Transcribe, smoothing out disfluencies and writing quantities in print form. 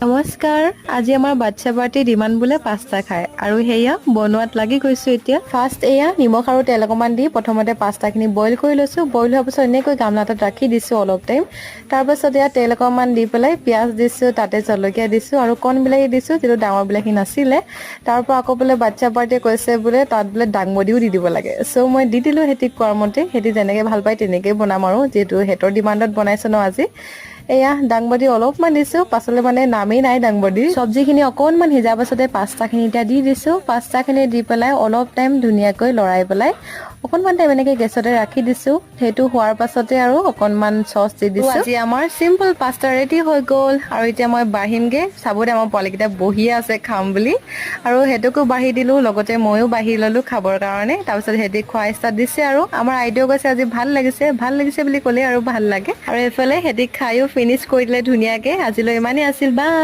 নমস্কাৰ, আজি আমাৰ বাচ্চা পাৰ্টিৰ ডিমাণ্ড বোলে পাস্তা খায় আৰু সেয়া বনোৱাত লাগি গৈছো এতিয়া। ফাৰ্ষ্ট এয়া নিমখ আৰু তেল অকমান দি প্ৰথমতে পাস্তাখিনি বইল কৰি লৈছো। বইল হোৱাৰ পিছত এনেকৈ গামলা এটাত ৰাখি দিছো অলপ টাইম। তাৰপাছত এয়া তেল অকমান দি পেলাই পিঁয়াজ দিছো, তাতে জলকীয়া দিছো আৰু কণ বিলাহী দিছো, যিটো ডাঙৰ বিলাহী নাছিলে। তাৰ পৰা আকৌ বোলে বাচ্চা পাৰ্টিয়ে কৈছে বোলে তাত বোলে দাংবডিও দি দিব লাগে। চ' মই দি দিলো সেতি কোৱাৰ মতে। সেতি যেনেকে ভাল পায় তেনেকেই বনাম আৰু যিহেতু হেঁতৰ ডিমাণ্ডত বনাইছো ন আজি। এয়া দাংবডি অলপমান দিছো, পাছলে মানে নামেই নাই দাংবডি। চব্জিখিনি অকনমান সিজাৰ পাছতে পাস্তাখিনি এতিয়া দি দিছো। পাস্তাখিনি দি পেলাই অলপ টাইম ধুনীয়াকৈ লৰাই পেলাই অকনমান টাইম এনেকে গেছতে ৰাখি দিছো। সেইটো হোৱাৰ পাছতে আৰু অকনমান চচ দি দিছো। আজি আমাৰ চিম্পল পাস্তা ৰেডি হৈ গ'ল আৰু এতিয়া মই বাঢ়িমগে। চাব দে আমাৰ পোৱালিকেইটা বহিয়ে আছে খাম বুলি আৰু সিহঁতকো বাঢ়ি দিলো, লগতে ময়ো বাঢ়ি ললো খাবৰ কাৰণে। তাৰপিছত সিহঁতি খোৱা ষ্টাৰ্ট দিছে আৰু আমাৰ আইদেউ কৈছে আজি ভাল লাগিছে বুলি ক'লে আৰু ভাল লাগে। আৰু এইফালে সিহঁতি খাইও ফিনিছ কৰি দিলে ধুনীয়াকে। আজিলৈ ইমানেই আছিল, বাই।